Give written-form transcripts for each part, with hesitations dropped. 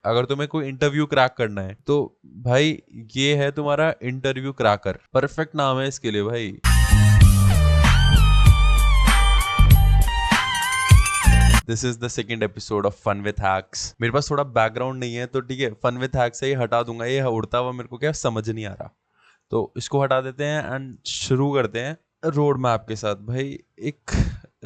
अगर तुम्हें कोई इंटरव्यू क्रैक करना है तो भाई ये है तुम्हारा इंटरव्यू क्रैकर, परफेक्ट नाम है इसके लिए भाई। This is the second episode of fun with hacks. मेरे पास थोड़ा बैकग्राउंड नहीं है तो ठीक है, फन विथ हैक्स से ही हटा दूंगा, ये उड़ता हुआ मेरे को क्या समझ नहीं आ रहा, तो इसको हटा देते हैं एंड शुरू करते हैं रोड मैप के साथ। भाई एक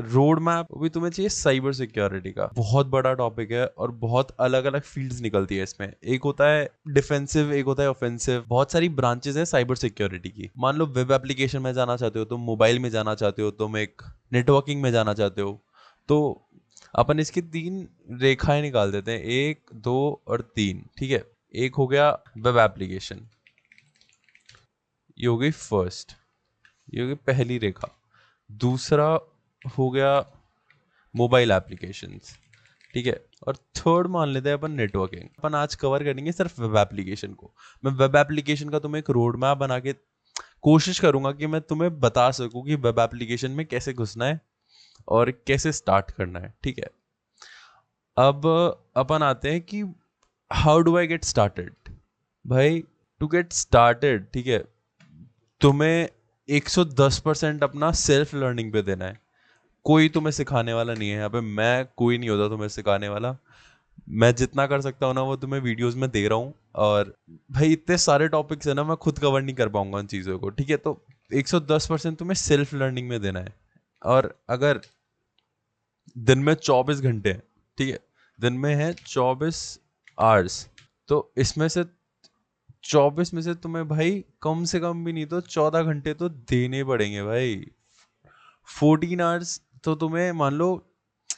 रोड मैप भी तुम्हें चाहिए साइबर सिक्योरिटी का, बहुत बड़ा टॉपिक है और बहुत अलग अलग फील्ड्स निकलती है इसमें। एक होता है डिफेंसिव, एक होता है ऑफेंसिव, बहुत सारी ब्रांचेस है साइबर सिक्योरिटी की। मान लो वेब एप्लीकेशन में जाना चाहते हो, तुम मोबाइल में जाना चाहते हो, तुम एक नेटवर्किंग में जाना चाहते हो, तो अपन इसकी 3 रेखाएं निकाल देते हैं, 1 2 और 3। ठीक है, एक हो गया वेब एप्लीकेशन, ये हो गई फर्स्ट, ये हो गई पहली रेखा। दूसरा हो गया मोबाइल एप्लीकेशंस, ठीक है। और थर्ड मान लेते हैं अपन नेटवर्किंग। अपन आज कवर करेंगे सिर्फ वेब एप्लीकेशन को। मैं वेब एप्लीकेशन का तुम्हें एक रोड मैप बना के कोशिश करूंगा कि मैं तुम्हें बता सकूं कि वेब एप्लीकेशन में कैसे घुसना है और कैसे स्टार्ट करना है, ठीक है। अब अपन आते हैं कि how do I get started. भाई टू गेट स्टार्टेड, ठीक है, तुम्हें 110% अपना सेल्फ लर्निंग पे देना है। कोई तुम्हें सिखाने वाला नहीं है यहाँ पे, मैं कोई नहीं होता तुम्हें सिखाने वाला। मैं जितना कर सकता हूँ ना वो तुम्हें वीडियोस में दे रहा हूँ, और भाई इतने सारे टॉपिक्स है ना, मैं खुद कवर नहीं कर पाऊंगा उन चीज़ों को, ठीक है। तो 110% तुम्हें सेल्फ लर्निंग में देना है। और अगर दिन में 24 घंटे हैं, ठीक है, दिन में है 24 आवर्स, तो इसमें से 24 में से तुम्हें भाई कम से कम भी नहीं तो 14 घंटे तो देने पड़ेंगे भाई। 14 आवर्स तो तुम्हें मान लो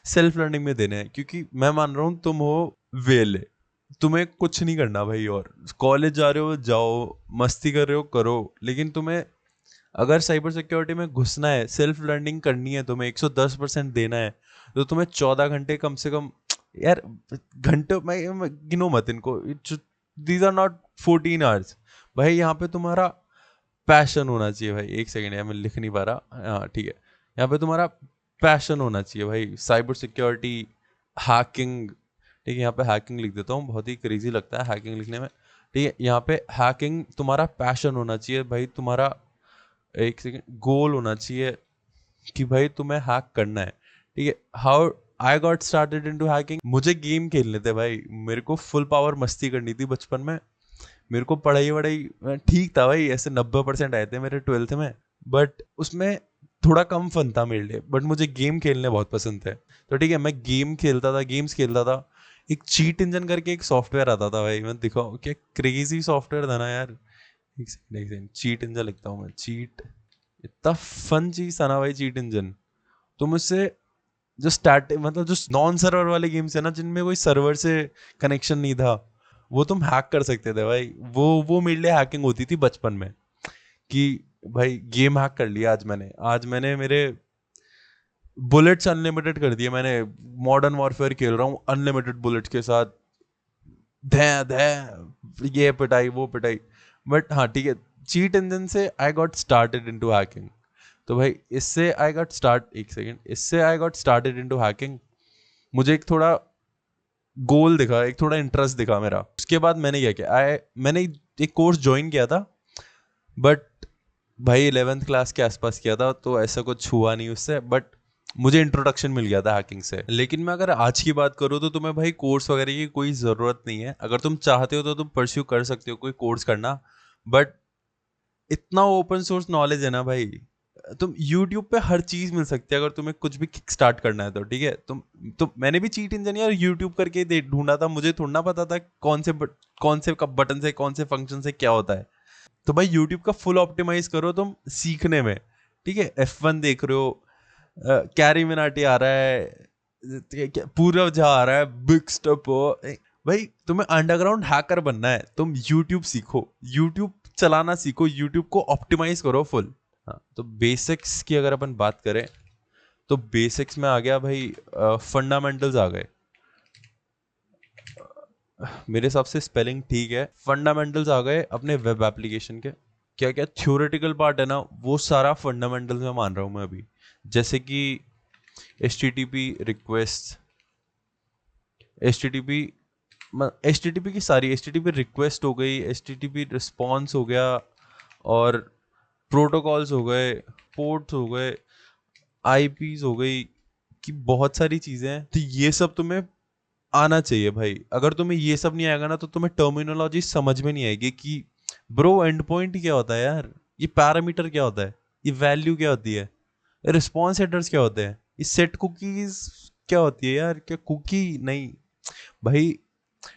सेल्फ लर्निंग में देने हैं, क्योंकि मैं मान रहा हूँ तुम हो वेले, तुम्हें कुछ नहीं करना भाई, और कॉलेज जा रहे हो जाओ, मस्ती कर रहे हो करो, लेकिन तुम्हें अगर साइबर सिक्योरिटी में घुसना है, सेल्फ लर्निंग करनी है, तुम्हें 110% देना है, तो तुम्हें 14 घंटे कम से कम। यार घंटे मैं गिनो मत इनको, दीज आर नॉट 14 आवर्स। भाई यहाँ पे तुम्हारा पैशन होना चाहिए भाई। एक सेकेंड यार, मैं लिख नहीं पा रहा, हाँ ठीक है, यहाँ पे तुम्हारा पैशन होना चाहिए भाई, साइबर सिक्योरिटी, हैकिंग। ठीक है, यहाँ पे हैकिंग लिख देता हूँ, बहुत ही क्रेजी लगता है हैकिंग लिखने में। ठीक है, यहाँ पे हैकिंग तुम्हारा पैशन होना चाहिए भाई, तुम्हारा एक सेकेंड गोल होना चाहिए कि भाई तुम्हें हैक करना है, ठीक है। How I got started into hacking, मुझे गेम खेलने थे भाई, मेरे को फुल पावर मस्ती करनी थी बचपन में। मेरे को पढ़ाई वढ़ाई ठीक था भाई, ऐसे 90% आए थे मेरे 12th में, बट उसमें थोड़ा कम फन था मेरे लिए, बट मुझे गेम खेलने बहुत पसंद थे। तो ठीक है, मैं गेम खेलता था, गेम्स खेलता था। एक चीट इंजन करके एक सॉफ्टवेयर आता था भाई, मैं दिखाऊं क्या क्रेजी सॉफ्टवेयर था ना यार। एक सेकंड, चीट इंजन लिखता हूँ मैं, चीट, इतना फन चीज था ना भाई चीट इंजन। तुम उससे जो स्टार्ट मतलब जो नॉन सर्वर वाले गेम्स है ना, जिनमें कोई सर्वर से कनेक्शन नहीं था, वो तुम हैक कर सकते थे भाई। वो मेरे लिए हैकिंग होती थी बचपन में, कि भाई गेम हैक कर लिया आज मैंने मेरे बुलेट्स अनलिमिटेड कर दिए। मैंने मॉडर्न वॉरफेयर खेल रहा हूँ अनलिमिटेड बुलेट्स के साथ, धै धै ये पिटाई वो पिटाई। बट हाँ ठीक है, चीट इंजन से I got started into hacking. तो भाई इससे आई गॉट स्टार्ट, एक सेकेंड, इससे I got started into hacking. मुझे एक थोड़ा गोल दिखा, एक थोड़ा इंटरेस्ट दिखा मेरा। उसके बाद मैंने क्या किया, मैंने एक कोर्स ज्वाइन किया था, बट भाई 11th क्लास के आसपास किया था, तो ऐसा कुछ हुआ नहीं उससे, बट मुझे इंट्रोडक्शन मिल गया था हैकिंग से। लेकिन मैं अगर आज की बात करूँ तो तुम्हें भाई कोर्स वगैरह की कोई ज़रूरत नहीं है। अगर तुम चाहते हो तो तुम परस्यू कर सकते हो कोई कोर्स करना, बट इतना ओपन सोर्स नॉलेज है ना भाई, तुम YouTube पे हर चीज मिल सकती है अगर तुम्हें कुछ भी किक स्टार्ट करना है तो, ठीक है। तो मैंने भी चीट इंजन यार YouTube करके ढूंढा था, मुझे थोड़ा ना पता था कौन से बटन से, कौन से फंक्शन से क्या होता है। तो भाई YouTube का फुल ऑप्टिमाइज करो तुम सीखने में, ठीक है। F1 देख रहे हो, कैरी मिनाटी आ रहा है, पूरव झा आ रहा है, बिग स्टेप हो, भाई तुम्हें अंडरग्राउंड हैकर बनना है, तुम YouTube सीखो, YouTube चलाना सीखो, YouTube को ऑप्टिमाइज करो फुल। हाँ, तो बेसिक्स की अगर अपन बात करें तो बेसिक्स में आ गया भाई, फंडामेंटल्स आ गए। मेरे हिसाब से स्पेलिंग ठीक है, फंडामेंटल्स आ गए अपने वेब एप्लीकेशन के। क्या क्या थ्योरेटिकल पार्ट है ना, वो सारा फंडामेंटल्स में मान रहा हूँ मैं अभी। जैसे कि HTTP रिक्वेस्ट, HTTP HTTP की सारी, HTTP रिक्वेस्ट हो गई, HTTP रिस्पॉन्स हो गया, और प्रोटोकॉल्स हो गए, पोर्ट्स हो गए, IPs हो गई, कि बहुत सारी चीज़ें हैं। तो ये सब तुम्हें आना चाहिए भाई। अगर तुम्हें ये सब नहीं आएगा ना, तो तुम्हें टर्मिनोलॉजी समझ में नहीं आएगी कि ब्रो एंड पॉइंट क्या होता है यार, ये पैरामीटर क्या होता है, ये वैल्यू क्या होती है, रिस्पॉन्स हेडर्स क्या होते हैं, ये सेट कुकीज क्या होती है यार, क्या कुकी नहीं भाई।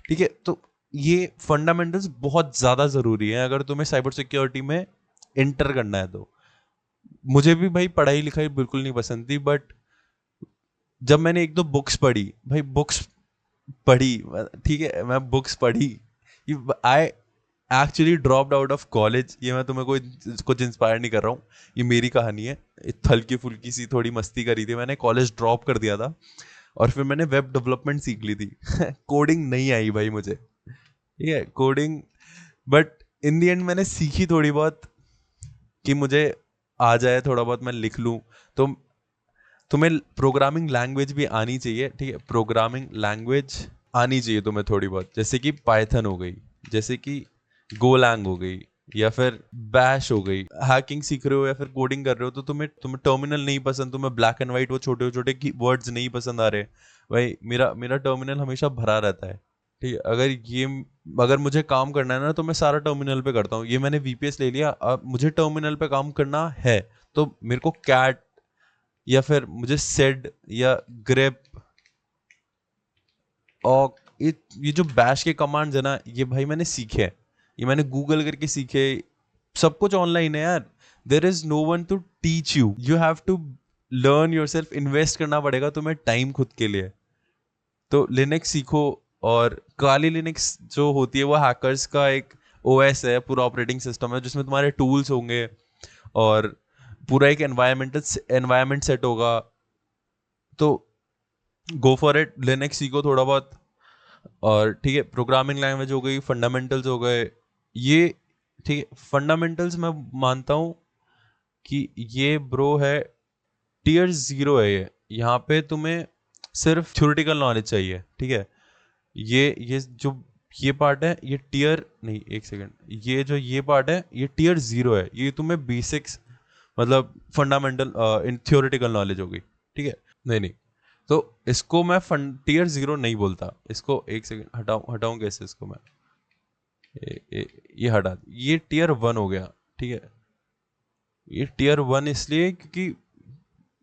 ठीक है, तो ये फंडामेंटल्स बहुत ज़्यादा ज़रूरी है अगर तुम्हें साइबर सिक्योरिटी में एंटर करना है तो। मुझे भी भाई पढ़ाई लिखाई बिल्कुल नहीं पसंद थी, बट जब मैंने एक दो बुक्स पढ़ी भाई, बुक्स पढ़ी, ठीक है, मैं बुक्स पढ़ी, I actually dropped out of college. ये मैं तुम्हें कोई कुछ इंस्पायर नहीं कर रहा हूँ, ये मेरी कहानी है। हल्की फुल्की सी थोड़ी मस्ती करी थी, मैंने कॉलेज ड्रॉप कर दिया था, और फिर मैंने वेब डेवलपमेंट सीख ली थी। कोडिंग नहीं आई भाई मुझे, ठीक है, coding, but in the and मैंने सीखी थोड़ी बहुत, कि मुझे आ जाए थोड़ा बहुत, मैं लिख लूँ। तो तुम्हें प्रोग्रामिंग लैंग्वेज भी आनी चाहिए, ठीक है, प्रोग्रामिंग लैंग्वेज आनी चाहिए तुम्हें थोड़ी बहुत, जैसे कि पाइथन हो गई, जैसे कि गोलैंग हो गई, या फिर बैश हो गई। हैकिंग सीख रहे हो या फिर कोडिंग कर रहे हो, तो तुम्हें तुम्हें टर्मिनल नहीं पसंद, तुम्हें ब्लैक एंड व्हाइट वो छोटे छोटे की वर्ड्स नहीं पसंद आ रहे, भाई मेरा मेरा टर्मिनल हमेशा भरा रहता है, ठीक है। अगर मुझे काम करना है ना, तो मैं सारा टर्मिनल पे करता हूँ। ये मैंने VPS ले लिया, अब मुझे टर्मिनल पे काम करना है, तो मेरे को कैट, या फिर मुझे सेड या ग्रेप, और ये जो बैश के कमांड्स है ना, ये भाई मैंने सीखे हैं, ये मैंने गूगल करके सीखे। सब कुछ ऑनलाइन है यार, there is no one to teach you, you have to learn yourself, invest करना पड़ेगा तुम्हें टाइम खुद के लिए। तो लिनक्स सीखो, और काली लिनक्स जो होती है वो हैकर्स का एक OS है, पूरा ऑपरेटिंग सिस्टम है, जिसमें तुम्हारे टूल्स होंगे, और पूरा एक एनवायरमेंट सेट होगा। तो गो फॉर इट, लिनक्स सीखो थोड़ा बहुत, और ठीक है, प्रोग्रामिंग लैंग्वेज हो गई, फंडामेंटल्स हो गए ये, ठीक है। फंडामेंटल्स मैं मानता हूँ कि ये ब्रो है, टियर 0 है ये, यहाँ पे तुम्हें सिर्फ थ्योरेटिकल नॉलेज चाहिए, ठीक है। ये जो ये पार्ट है, ये टियर नहीं, एक सेकंड, ये पार्ट है, ये टियर 0 है, ये तुम्हें बेसिक्स, मतलब फंडामेंटल इन थ्योरेटिकल नॉलेज होगी, ठीक है। नहीं नहीं, तो इसको मैं टियर 0 नहीं बोलता, इसको एक सेकंड हटाऊं हटाऊं कैसे इसको मैं, ये हटा, ये टियर 1 हो गया, ठीक है। ये टियर 1 इसलिए क्योंकि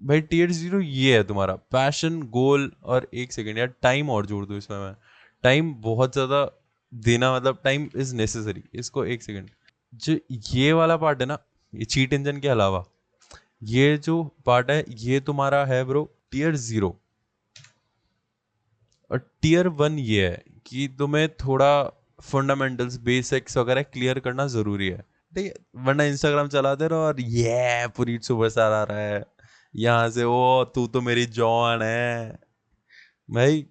भाई टियर 0 ये है तुम्हारा पैशन गोल, और एक सेकंड यार टाइम और जोड़ दूं इसमें मैं, टाइम बहुत ज़्यादा देना, मतलब टाइम इज नेसेसरी, इसको एक सेकंड। जो ये वाला पार्ट है ना, ये चीट इंजन के अलावा ये जो पार्ट है, ये तुम्हारा है ब्रो टियर 0, और टियर 1 ये है कि तुम्हें थोड़ा फंडामेंटल्स बेसिक्स वगैरह क्लियर करना जरूरी है, ठीक है। वरना इंस्टाग्राम चलाते रहो और ये पूरी सुपरस्टार आ रहा है यहाँ से, ओ तू तो मेरी जॉन है भाई,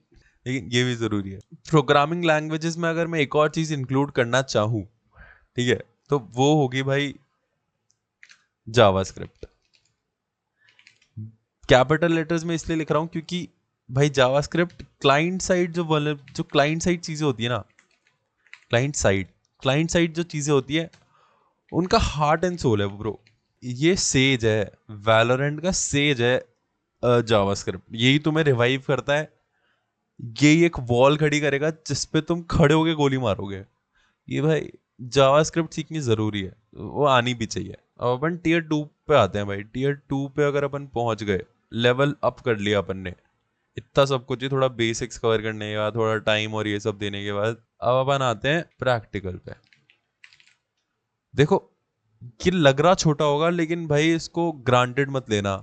लेकिन ये भी जरूरी है। प्रोग्रामिंग लैंग्वेजेस में अगर मैं एक और चीज इंक्लूड करना चाहूँ, ठीक है, तो वो होगी भाई जावास्क्रिप्ट। कैपिटल लेटर्स में इसलिए लिख रहा हूँ क्योंकि भाई जावास्क्रिप्ट क्लाइंट साइड जो क्लाइंट साइड चीजें होती है ना, क्लाइंट साइड जो चीजें होती है, उनका हार्ट एंड सोल है वो ब्रो। ये सेज है, वैलोरेंट का सेज है जावास्क्रिप्ट, यही तुम्हें रिवाइव करता है, यही एक वॉल खड़ी करेगा जिसपे तुम खड़े होके गोली मारोगे। ये भाई जावास्क्रिप्ट सीखनी जरूरी है, वो आनी भी चाहिए। अब अपन टियर 2 पे आते हैं भाई, टियर 2 पे अगर अपन पहुंच गए, लेवल अप कर लिया अपन ने, इतना सब कुछ ही थोड़ा बेसिक्स कवर करने के बाद, थोड़ा टाइम और ये सब देने के बाद, अब अपन आते हैं प्रैक्टिकल पे। देखो, ये लग रहा छोटा होगा, लेकिन भाई इसको ग्रांटेड मत लेना।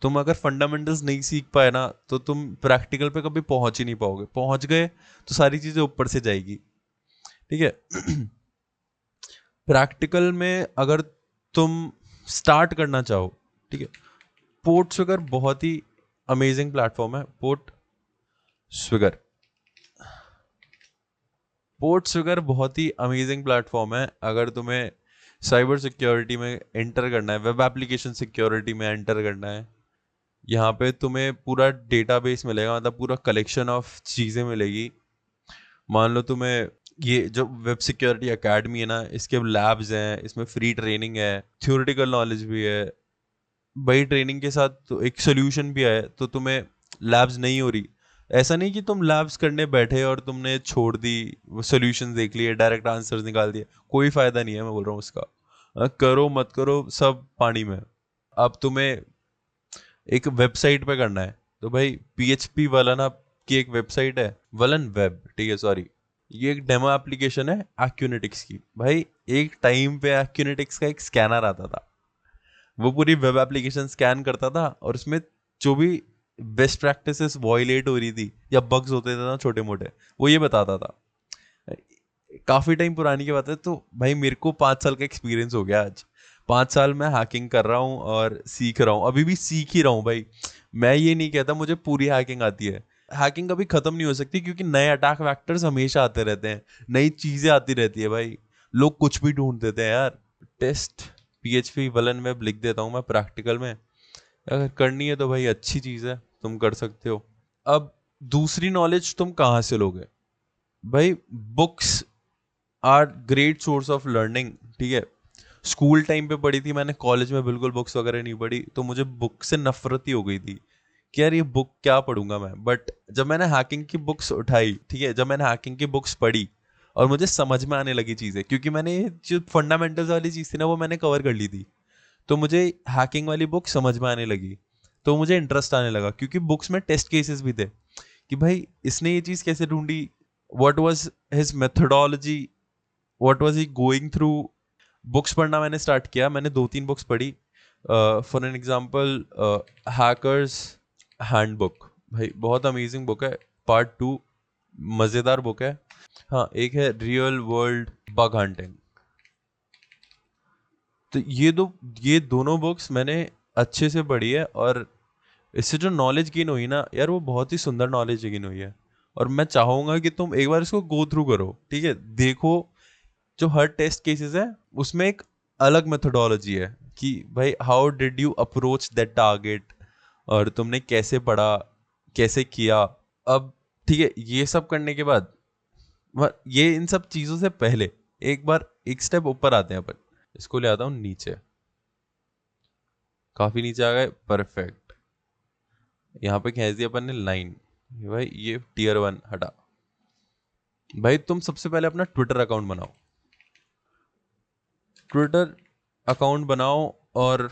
तुम अगर फंडामेंटल्स नहीं सीख पाए ना, तो तुम प्रैक्टिकल पे कभी पहुंच ही नहीं पाओगे, पहुंच गए तो सारी चीजें ऊपर से जाएगी, ठीक है। प्रैक्टिकल में अगर तुम स्टार्ट करना चाहो, ठीक है, पोर्ट स्विगर बहुत ही अमेजिंग प्लेटफॉर्म है। स्विगर पोर्ट स्विगर बहुत ही अमेजिंग प्लेटफॉर्म है अगर तुम्हें साइबर सिक्योरिटी में एंटर करना है, वेब एप्लीकेशन सिक्योरिटी में एंटर करना है। यहाँ पे तुम्हें पूरा डेटाबेस मिलेगा, मतलब पूरा कलेक्शन ऑफ चीज़ें मिलेगी, मान लो तुम्हें ये जो वेब सिक्योरिटी एकेडमी है ना, इसके लैब्स हैं, इसमें फ्री ट्रेनिंग है, थ्योरेटिकल नॉलेज भी है भाई। ट्रेनिंग के साथ तो एक सोल्यूशन भी है, तो तुम्हें लैब्स नहीं हो रही, ऐसा नहीं कि तुम लैब्स करने बैठे और तुमने छोड़ दी, वो सोल्यूशन देख लिए, डायरेक्ट आंसर्स निकाल दिए, कोई फायदा नहीं है, मैं बोल रहा हूँ उसका। करो मत करो सब पानी में। अब तुम्हें एक वेबसाइट पे करना है, तो भाई पीएचपी वाला ना की एक वेबसाइट है, वलन वेब, ठीक है, सॉरी, ये एक डेमो एप्लीकेशन है एक्यूनेटिक्स की। भाई एक टाइम पे एक्यूनेटिक्स का एक स्कैनर आता था, वो पूरी वेब एप्लीकेशन स्कैन करता था, और उसमें जो भी बेस्ट प्रैक्टिसेस वॉयलेट हो रही थी या बग्स होते थे ना छोटे मोटे, वो ये बताता था। काफी टाइम पुरानी की बात है, तो भाई मेरे को 5 साल का एक्सपीरियंस हो गया आज। 5 साल मैं हैकिंग कर रहा हूँ और सीख रहा हूँ, अभी भी सीख ही रहा हूँ भाई। मैं ये नहीं कहता मुझे पूरी हैकिंग आती है, हैकिंग कभी खत्म नहीं हो सकती, क्योंकि नए अटैक वैक्टर्स हमेशा आते रहते हैं, नई चीजें आती रहती है भाई, लोग कुछ भी ढूंढ देते हैं यार। टेस्ट पीएचपी वलन में लिख देता हूँ मैं प्रैक्टिकल में, अगर करनी है तो भाई अच्छी चीज है, तुम कर सकते हो। अब दूसरी नॉलेज तुम कहाँ से लोगे भाई? Books are great source of learning, ठीक है। स्कूल टाइम पे पढ़ी थी मैंने, कॉलेज में बिल्कुल बुक्स वगैरह नहीं पढ़ी, तो मुझे बुक से नफरत ही हो गई थी कि यार ये बुक क्या पढ़ूंगा मैं। बट जब मैंने हैकिंग की बुक्स उठाई, ठीक है, जब मैंने हैकिंग की बुक्स पढ़ी और मुझे समझ में आने लगी चीजें, क्योंकि मैंने ये जो फंडामेंटल्स वाली चीज थी ना वो मैंने कवर कर ली थी, तो मुझे हैकिंग वाली बुक समझ में आने लगी, तो मुझे इंटरेस्ट आने लगा, क्योंकि बुक्स में टेस्ट केसेस भी थे कि भाई इसने ये चीज कैसे ढूंढी, what was his methodology, what was he going through. Books पढ़ना मैंने स्टार्ट किया, मैंने 2-3 बुक्स पढ़ी। For an example, hackers handbook, भाई बहुत अमेजिंग बुक है, पार्ट 2, मजेदार बुक है। हाँ, एक है रियल वर्ल्ड बग हंटिंग। तो ये दोनों बुक्स मैंने अच्छे से पढ़ी है, और इससे जो नॉलेज गेन हुई ना यार, वो बहुत ही सुंदर नॉलेज गेन हुई है। और मैं चाहूंगा कि तुम एक बार इसको गो थ्रू करो, ठीक है, देखो जो हर टेस्ट केसेस है उसमें एक अलग मेथोडोलॉजी है कि भाई how did you approach that target, और तुमने कैसे पढ़ा, कैसे किया। अब ठीक है, ये सब करने के बाद, ये इन सब चीजों से पहले एक बार एक स्टेप ऊपर आते हैं अपन। इसको ले आता हूँ नीचे, काफी नीचे आ गए, परफेक्ट। यहाँ पे खींच दिया अपन ने लाइन, भाई ये Tier 1 हटा। भाई तुम सबसे पहले अपना ट्विटर अकाउंट बनाओ, ट्विटर अकाउंट बनाओ और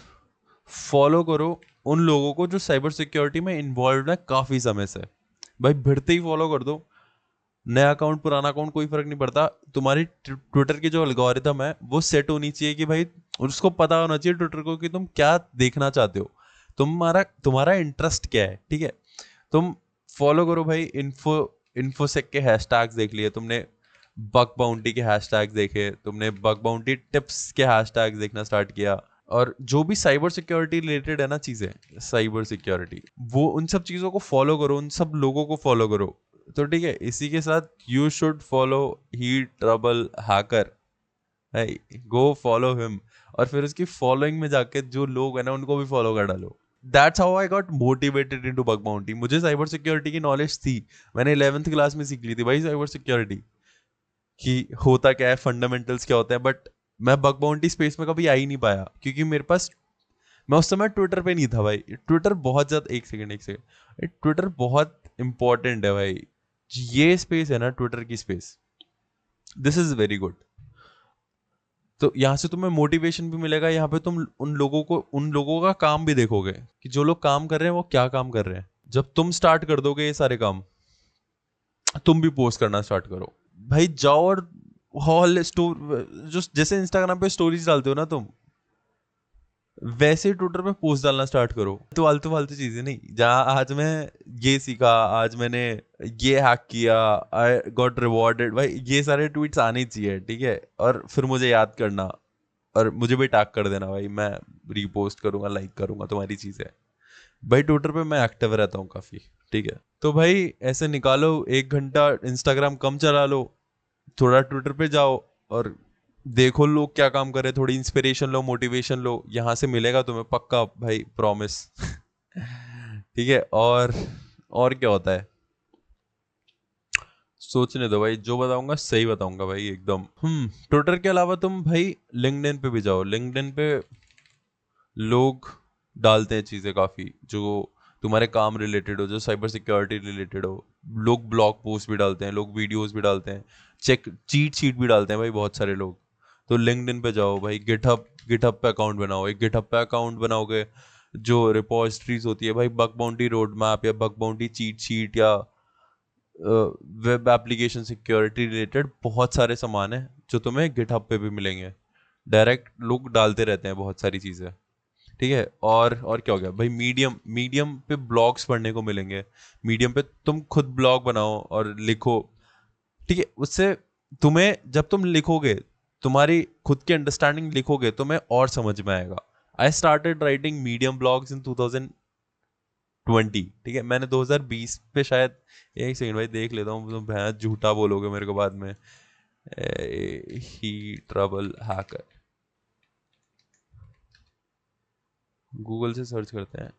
फॉलो करो उन लोगों को जो साइबर सिक्योरिटी में इन्वॉल्व है काफी समय से। भाई भिड़ते ही फॉलो कर दो, नया अकाउंट पुराना अकाउंट कोई फर्क नहीं पड़ता। तुम्हारी ट्विटर की जो एल्गोरिथम है वो सेट होनी चाहिए कि भाई उसको पता होना चाहिए ट्विटर को कि तुम क्या देखना चाहते हो, तुम्हारा तुम्हारा इंटरेस्ट क्या है, ठीक है। तुम फॉलो करो भाई, इन्फोसेक के हैशटैग्स देख लिए तुमने, बग बाउंटी के हैशटैग्स देखे तुमने, बग बाउंटी टिप्स के हैशटैग्स देखना स्टार्ट किया, और जो भी साइबर सिक्योरिटी रिलेटेड है ना चीजें, साइबर सिक्योरिटी, वो उन सब चीजों को फॉलो करो, उन सब लोगों को फॉलो करो। तो ठीक है, इसी के साथ you should follow he trouble hacker, go follow him, और फिर उसकी फॉलोइंग में जाके जो लोग है ना उनको भी फॉलो कर डालो। That's how I got motivated into bug bounty. मुझे साइबर सिक्योरिटी की नॉलेज थी, मैंने 11th क्लास में सीख ली थी भाई साइबर सिक्योरिटी कि होता क्या है, फंडामेंटल्स क्या होता है, बट मैं बग बाउंटी स्पेस में कभी आ ही नहीं पाया, क्योंकि मेरे पास, मैं उस समय ट्विटर पे नहीं था भाई। ट्विटर बहुत ज्यादा, एक सेकंड, ट्विटर बहुत इंपॉर्टेंट है भाई, ये स्पेस है ना ट्विटर की space, this is very good. तो यहाँ से तुम्हें मोटिवेशन भी मिलेगा, यहाँ पे तुम उन लोगों का काम भी देखोगे कि जो लोग काम कर रहे हैं वो क्या काम कर रहे हैं। जब तुम स्टार्ट कर दोगे ये सारे काम, तुम भी पोस्ट करना स्टार्ट करो भाई, जाओ और हॉल स्टोर, जो जैसे इंस्टाग्राम पे स्टोरीज डालते हो ना तुम, वैसे ट्विटर पे पोस्ट डालना स्टार्ट करो। तो फालतू फालतू चीजें नहीं, जहाँ आज मैं ये सीखा, आज मैंने ये हैक किया, आई गॉट रिवॉर्डेड, भाई ये सारे ट्वीट्स आने चाहिए, ठीक है। और फिर मुझे याद करना, और मुझे भी टैग कर देना भाई, मैं रीपोस्ट करूंगा, लाइक करूंगा तुम्हारी चीजें। भाई ट्विटर पे मैं एक्टिव रहता हूँ काफी, ठीक है। तो भाई ऐसे निकालो 1 घंटा, इंस्टाग्राम कम चला लो, थोड़ा ट्विटर पे जाओ और देखो लोग क्या काम कर रहे हैं, थोड़ी इंस्पिरेशन लो, मोटिवेशन लो, यहाँ से मिलेगा तुम्हें पक्का भाई, प्रॉमिस। ठीक है। और क्या होता है, सोचने दो भाई, जो बताऊंगा सही बताऊंगा भाई एकदम। ट्विटर के अलावा तुम भाई लिंक्डइन पे भी जाओ। लिंक्डइन पे लोग डालते हैं चीज़ें काफ़ी जो तुम्हारे काम रिलेटेड हो, जो साइबर सिक्योरिटी रिलेटेड हो। लोग ब्लॉग पोस्ट भी डालते हैं, लोग वीडियोस भी डालते हैं, चेक चीट शीट भी डालते हैं भाई बहुत सारे लोग। तो लिंक्डइन पे जाओ भाई, गिटहब गिटहब पे अकाउंट बनाओ। एक गिटहब पे अकाउंट बनाओगे, जो रिपोजिटरीज होती है भाई, बग बाउंटी रोड मैप या बग बाउंटी चीट शीट या वेब एप्लीकेशन सिक्योरिटी रिलेटेड बहुत सारे सामान हैं जो तुम्हें गिटहब पे भी मिलेंगे। डायरेक्ट लोग डालते रहते हैं बहुत सारी चीज़ें। ठीक है, और क्या हो गया भाई, मीडियम मीडियम पे ब्लॉग्स पढ़ने को मिलेंगे। मीडियम पे तुम खुद ब्लॉग बनाओ और लिखो। ठीक है, उससे तुम्हें जब तुम लिखोगे, तुम्हारी खुद की अंडरस्टैंडिंग लिखोगे, तुम्हें और समझ में आएगा। I started writing Medium blogs in 2020। ठीक है, मैंने 2020 पे शायद, एक सेकंड भाई देख लेता हूँ, तुम भैंस झूठा बोलोगे मेरे को बाद में। ही ट्रबल हैकर, गूगल से सर्च करते हैं।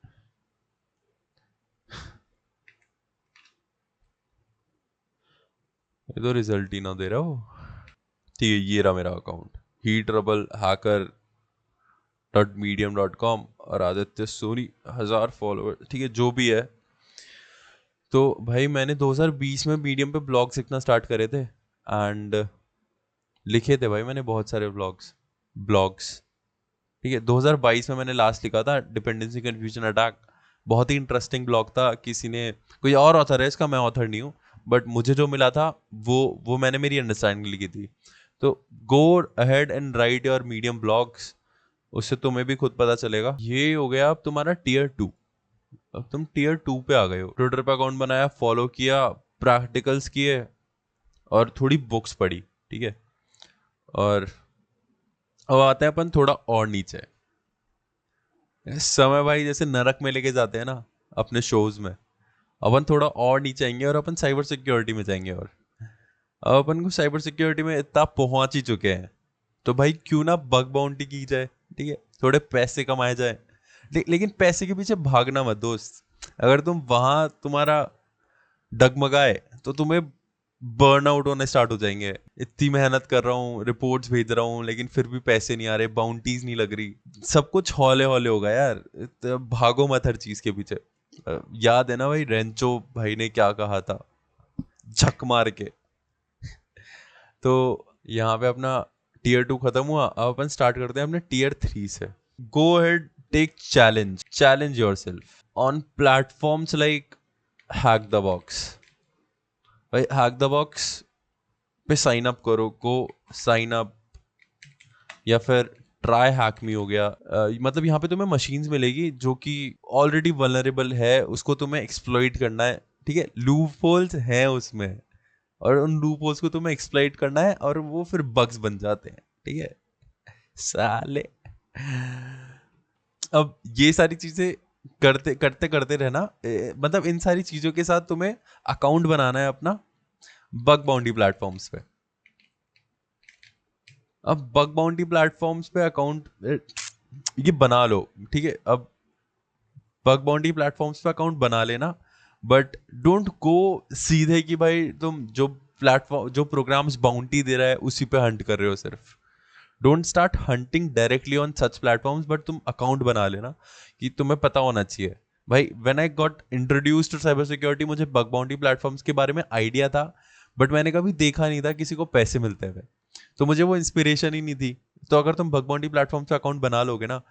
ये तो रिजल्ट ही ना दे रहा हो। ठीक है, ये रहा मेरा अकाउंट, ही ट्रबल हैकर .medium.com, और आदित्य सोनी 1000 फॉलोअर। ठीक है, जो भी है। तो भाई मैंने 2020 में मीडियम पे ब्लॉग्स लिखना स्टार्ट करे थे, एंड लिखे थे भाई मैंने बहुत सारे ब्लॉग्स। ठीक है, 2022 में मैंने लास्ट लिखा था डिपेंडेंसी कंफ्यूजन अटैक। बहुत ही इंटरेस्टिंग ब्लॉग था। किसी ने, कोई और ऑथर है इसका, मैं ऑथर नहीं हूँ, बट मुझे जो मिला था वो मैंने मेरी अंडरस्टैंडिंग लिखी थी। तो go ahead and right your medium blogs, उससे तुम्हें भी खुद पता चलेगा। ये हो गया अब तुम्हारा टियर 2। अब तुम टियर 2 पे आ गए हो। ट्विटर पे अकाउंट बनाया, फॉलो किया, प्रैक्टिकल्स किए, और थोड़ी बुक्स पढ़ी। ठीक है, और अब आते हैं अपन थोड़ा और नीचे। समय भाई जैसे नरक में लेके जाते हैं ना अपने शोज में, अपन थोड़ा और नीचे आएंगे और अपन साइबर सिक्योरिटी में जाएंगे। और अब अपन को साइबर सिक्योरिटी में इतना पहुंच ही चुके हैं, तो भाई क्यों ना बग बाउंटी की जाए। ठीक है, थोड़े पैसे कमाए जाए। लेकिन पैसे के पीछे भागना मत दोस्त। अगर तुम वहां तुम्हारा डगमगाए तो तुम्हें बर्न आउट होने स्टार्ट हो जाएंगे। इतनी मेहनत कर रहा हूँ, रिपोर्ट्स भेज रहा हूँ, लेकिन फिर भी पैसे नहीं आ रहे, बाउंटीज नहीं लग रही, सब कुछ हौले हौले होगा यार। भागो मत हर चीज के पीछे। याद है ना भाई, रेंचो भाई ने क्या कहा था, झक मार के। तो यहाँ पे अपना टियर 2 खत्म हुआ। अब अपन स्टार्ट करते हैं अपने टियर 3 से। Go ahead, take challenge yourself on platforms like hack the box. भाई हैक द बॉक्स पे साइन अप करो, गो साइन अप। या फिर ट्राई हैक मी हो गया। मतलब यहाँ पे तुम्हें मशीन्स मिलेगी जो कि ऑलरेडी वल्नरेबल है, उसको तुम्हें एक्सप्लॉइट करना है। ठीक है, लूप होल्स हैं उसमें, और उन लूप होल्स को तुम्हें एक्सप्लॉइट करना है, और वो फिर बग्स बन जाते हैं। ठीक है साले। अब ये सारी चीजें करते करते करते रहना। मतलब इन सारी चीजों के साथ तुम्हें अकाउंट बनाना है अपना बग बाउंटी प्लेटफॉर्म्स पे। अब बग बाउंटी प्लेटफॉर्म्स पे अकाउंट ये बना लो। ठीक है, अब बग बाउंटी प्लेटफॉर्म्स पे अकाउंट बना लेना, बट डोंट गो सीधे कि भाई तुम जो प्लेटफॉर्म, जो प्रोग्राम्स बाउंटी दे रहा है उसी पे हंट कर रहे हो सिर्फ। Don't start hunting directly on such platforms, but तुम अकाउंट बना लेना कि तुम्हें पता होना चाहिए। भाई when I got introduced to cyber security, मुझे बग बाउंटी प्लेटफॉर्म्स के बारे में आइडिया था, बट मैंने कभी देखा नहीं था किसी को पैसे मिलते हुए। तो मुझे वो इंस्पिरेशन ही नहीं थी। तो अगर तुम बग बाउंटी प्लेटफॉर्म से अकाउंट बना लोगे ना,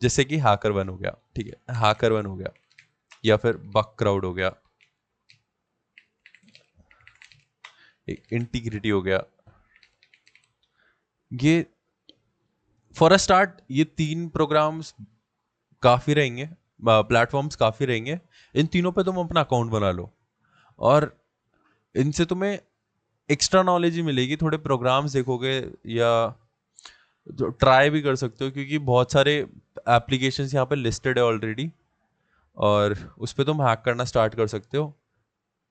जैसे कि हैकर1 हो गया। ठीक है, हैकर1 हो गया, या फिर बग क्राउड हो गया, इंटीग्रिटी हो गया, ये फॉर अ स्टार्ट ये 3 प्रोग्राम्स काफ़ी रहेंगे, प्लेटफॉर्म्स काफ़ी रहेंगे। इन तीनों पे तुम अपना अकाउंट बना लो, और इनसे तुम्हें एक्स्ट्रा नॉलेज ही मिलेगी। थोड़े प्रोग्राम्स देखोगे, या जो ट्राई भी कर सकते हो, क्योंकि बहुत सारे एप्लीकेशंस यहाँ पे लिस्टेड है ऑलरेडी, और उस पर तुम हैक करना स्टार्ट कर सकते हो।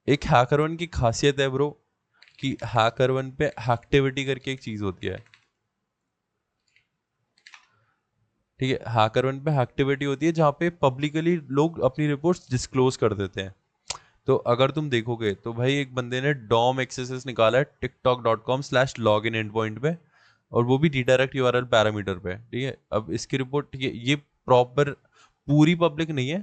एक हैकर1 की खासियत है ब्रो, कि हैकर1 पे हैक्टिविटी करके एक चीज़ होती है। ठीक है, हैकर1 पे एक्टिविटी होती है जहाँ पे पब्लिकली लोग अपनी रिपोर्ट्स डिस्क्लोज कर देते हैं। तो अगर तुम देखोगे तो भाई एक बंदे ने डॉम एक्सेस निकाला है tiktok.com/login एंड पॉइंट पे, और वो भी रिडायरेक्ट यूआरएल पैरामीटर पे, ठीक है। अब इसकी रिपोर्ट, ठीक है, ये प्रॉपर पूरी पब्लिक नहीं है।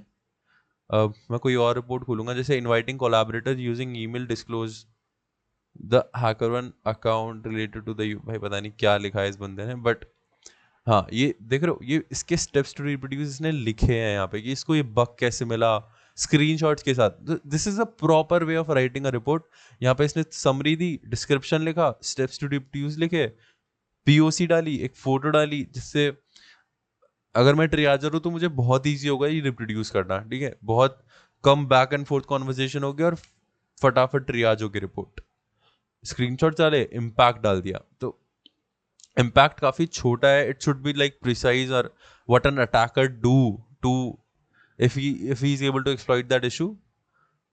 मैं कोई और रिपोर्ट खोलूंगा, जैसे inviting collaborator using email disclose the hacker one account related to the, भाई पता नहीं क्या लिखा है इस बंदे ने, बट हाँ ये देख रहे हो, ये इसके स्टेप्स टू रिप्रोड्यूस इसने लिखे हैं यहाँ पे कि इसको ये बग कैसे मिला, स्क्रीनशॉट्स के साथ। This is a proper way of writing a report. यहाँ पे इसने समरी दी, डिस्क्रिप्शन लिखा, स्टेप्स टू रिप्रोड्यूस लिखे, पीओसी डाली, एक फोटो डाली, जिससे अगर मैं ट्रियाजर हूँ तो मुझे बहुत ईजी होगा ये रिप्रोड्यूस करना, ठीक है। बहुत come back and fourth conversation हो गया और फटाफट ट्रियाज होगी रिपोर्ट। स्क्रीनशॉट डाले, इम्पैक्ट डाल दिया, तो इम्पैक्ट काफी छोटा है। It should be like precise और what an attacker do to if he is able to exploit that issue.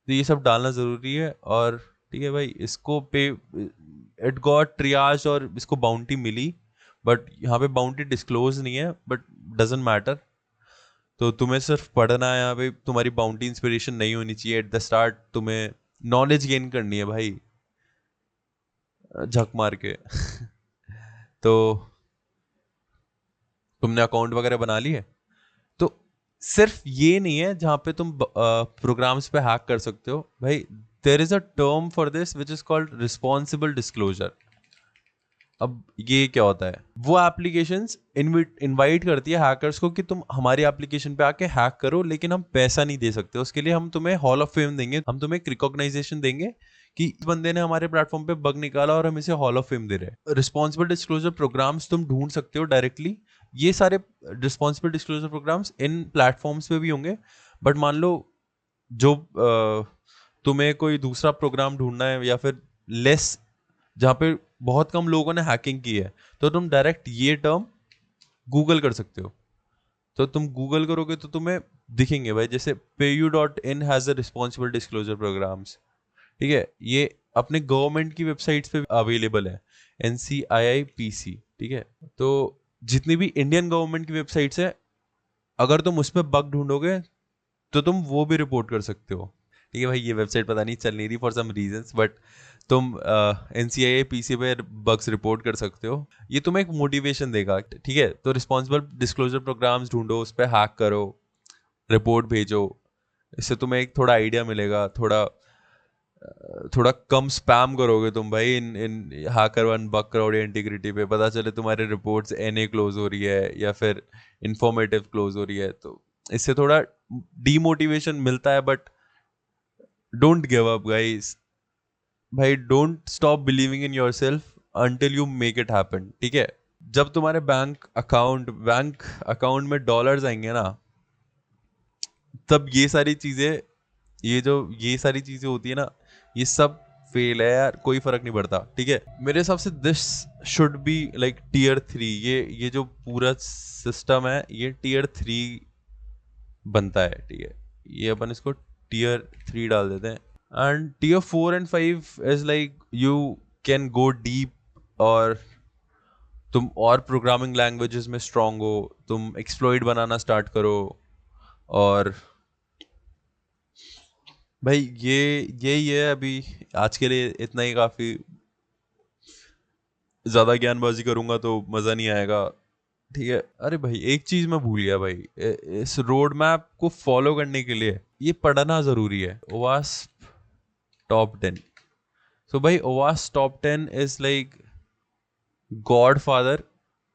तो ये सब डालना जरूरी है। और ठीक है भाई, इसको पे इट गॉट ट्रियाज और इसको बाउंटी मिली, बट यहाँ पे बाउंटी डिस्क्लोज नहीं है, बट डजेंट मैटर। तो तुम्हें सिर्फ पढ़ना है यहाँ पे, तुम्हारी बाउंटी इंस्पिरेशन नहीं होनी चाहिए एट द स्टार्ट। तुम्हें नॉलेज गेन करनी है भाई, झक मार के। तो तुमने अकाउंट वगैरह बना लिए, तो सिर्फ ये नहीं है जहां पे तुम प्रोग्राम्स पे हैक कर सकते हो भाई। There is a term for this which is called responsible disclosure. अब ये क्या होता है, वो एप्लीकेशंस इनवाइट करती है हैकर्स को कि तुम हमारी एप्लीकेशन पे आके हैक करो, लेकिन हम पैसा नहीं दे सकते। उसके लिए हम तुम्हें हॉल ऑफ फेम देंगे, हम तुम्हें एक रिकॉग्नाइजेशन देंगे कि इस बंदे ने हमारे प्लेटफॉर्म पे बग निकाला और हम इसे हॉल ऑफ फेम दे रहे हैं। रिस्पॉन्सिबल डिस्क्लोजर प्रोग्राम्स तुम ढूंढ सकते हो डायरेक्टली। ये सारे रिस्पॉन्सिबल डिस्क्लोजर प्रोग्राम्स इन प्लेटफॉर्म्स पे भी होंगे, बट मान लो जो तुम्हें कोई दूसरा प्रोग्राम ढूंढना है या फिर लेस, जहाँ पे बहुत कम लोगों ने हैकिंग की है, तो तुम डायरेक्ट ये टर्म गूगल कर सकते हो। तो तुम गूगल करोगे तो तुम्हें दिखेंगे भाई, जैसे payu.in has a responsible disclosure programs, ठीक है। ये अपने गवर्नमेंट की वेबसाइट्स पे अवेलेबल है, NCIIPC, ठीक है। तो जितनी भी इंडियन गवर्नमेंट की वेबसाइट्स है, अगर तुम उसमें बग ढूंढोगे तो तुम वो भी रिपोर्ट कर सकते हो, ठीक है भाई। ये वेबसाइट पता नहीं चल नहीं रही फॉर सम रीजंस, बट तुम NCIIPC पे बग्स रिपोर्ट कर सकते हो। ये तुम्हें एक मोटिवेशन देगा, ठीक है। तो रिस्पॉन्सिबल डिस्क्लोजर प्रोग्राम्स ढूंढो, उस पर हैक करो, रिपोर्ट भेजो। इससे तुम्हें एक थोड़ा आइडिया मिलेगा, थोड़ा कम स्पैम करोगे तुम भाई इन इन हैकर वन बग क्राउड या इंटीग्रिटी पे। पता चले तुम्हारे रिपोर्ट्स NA क्लोज हो रही है या फिर इंफॉर्मेटिव क्लोज हो रही है, तो इससे थोड़ा डीमोटिवेशन मिलता है। But don't give up guys, भाई don't stop believing in yourself until you make it happen, ठीक है। जब तुम्हारे बैंक अकाउंट में डॉलर्स आएंगे ना, तब ये सारी चीजें होती है ना, ये सब फेल है यार, कोई फर्क नहीं पड़ता, ठीक है। मेरे हिसाब से this should be like Tier 3। ये जो पूरा सिस्टम है ये Tier 3 बनता है, ठीक है। ये अपन इसको Tier 3 डाल देते हैं, and Tier 4 and 5 is like you can go deep, और तुम और प्रोग्रामिंग लैंग्वेजेस में स्ट्रांग हो, तुम एक्सप्लॉइट बनाना स्टार्ट करो। और भाई यही है अभी, आज के लिए इतना ही काफी। ज्यादा ज्ञानबाजी करूंगा तो मजा नहीं आएगा, ठीक है। अरे भाई एक चीज मैं भूल गया भाई, इस रोड मैप को फॉलो करने के लिए ये पढ़ना जरूरी है, OWASP टॉप 10। सो भाई OWASP top 10 is like God father,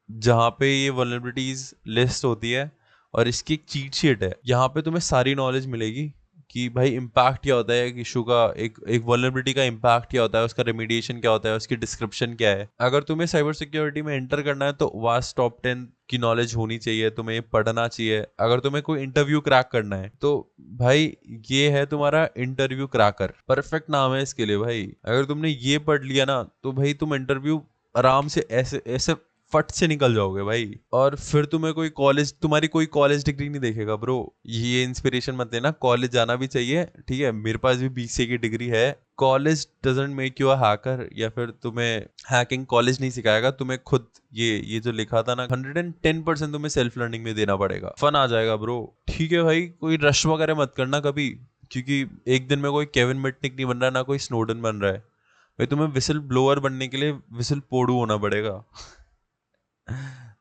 जहाँ पे ये वल्नरेबिलिटीज लिस्ट होती है, और इसकी एक चीट शीट है। यहाँ पे तुम्हें सारी नॉलेज मिलेगी कि भाई इम्पैक्ट क्या होता है, एक इशू का, एक वल्नरेबिलिटी का इम्पैक्ट क्या होता है, उसका रेमिडिएशन क्या होता है, उसकी डिस्क्रिप्शन क्या है। अगर तुम्हें साइबर सिक्योरिटी में एंटर करना है तो OWASP टॉप 10 की नॉलेज होनी चाहिए, तुम्हें पढ़ना चाहिए। अगर तुम्हें कोई इंटरव्यू क्रैक करना है तो भाई ये है तुम्हारा इंटरव्यू क्रैकर, परफेक्ट नाम है इसके लिए भाई। अगर तुमने ये पढ़ लिया ना तो भाई तुम इंटरव्यू आराम से ऐसे ऐसे फट से निकल जाओगे भाई। और फिर तुम्हारी कोई कॉलेज डिग्री नहीं देखेगा ब्रो। ये इंस्पिरेशन मत देना, कॉलेज जाना भी चाहिए, ठीक है। मेरे पास भी BCA की डिग्री है। College doesn't make you a hacker, या फिर तुम्हें हैकिंग कॉलेज नहीं सिखाएगा। तुम्हें खुद ये जो लिखा था ना, 110% तुम्हें सेल्फ लर्निंग में देना पड़ेगा, फन आ जाएगा ब्रो, ठीक है भाई। कोई रश वगैरह मत करना कभी, क्योंकि एक दिन में कोई केविन मिटनिक नहीं बन रहा, ना कोई स्नोडन बन रहा है भाई। तुम्हें विसल ब्लोअर बनने के लिए विसल पोडू होना पड़ेगा।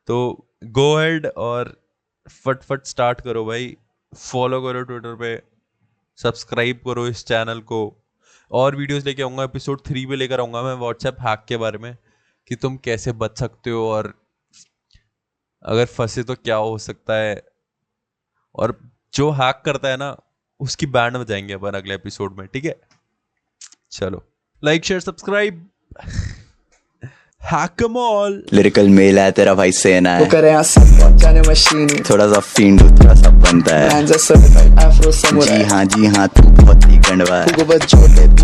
तो गो हेड और फटफट स्टार्ट करो भाई। फॉलो करो ट्विटर पे, सब्सक्राइब करो इस चैनल को। और वीडियोस लेके आऊंगा, एपिसोड 3 पे लेकर आऊंगा मैं व्हाट्सएप हैक के बारे में, कि तुम कैसे बच सकते हो और अगर फंसे तो क्या हो सकता है। और जो हैक करता है ना, उसकी बैंड बजाएंगे अपन अगले एपिसोड में, ठीक है। चलो, like share subscribe, hack 'em all। Lyrical male है तेरा भाई, सेना है वो करे यहाँ सब जाने मशीन थोड़ा सा फींड थोड़ा सा बनता है। Man's a certified Afro samurai जी हाँ तू बहुत ही गंडवा है। Hugo Bajole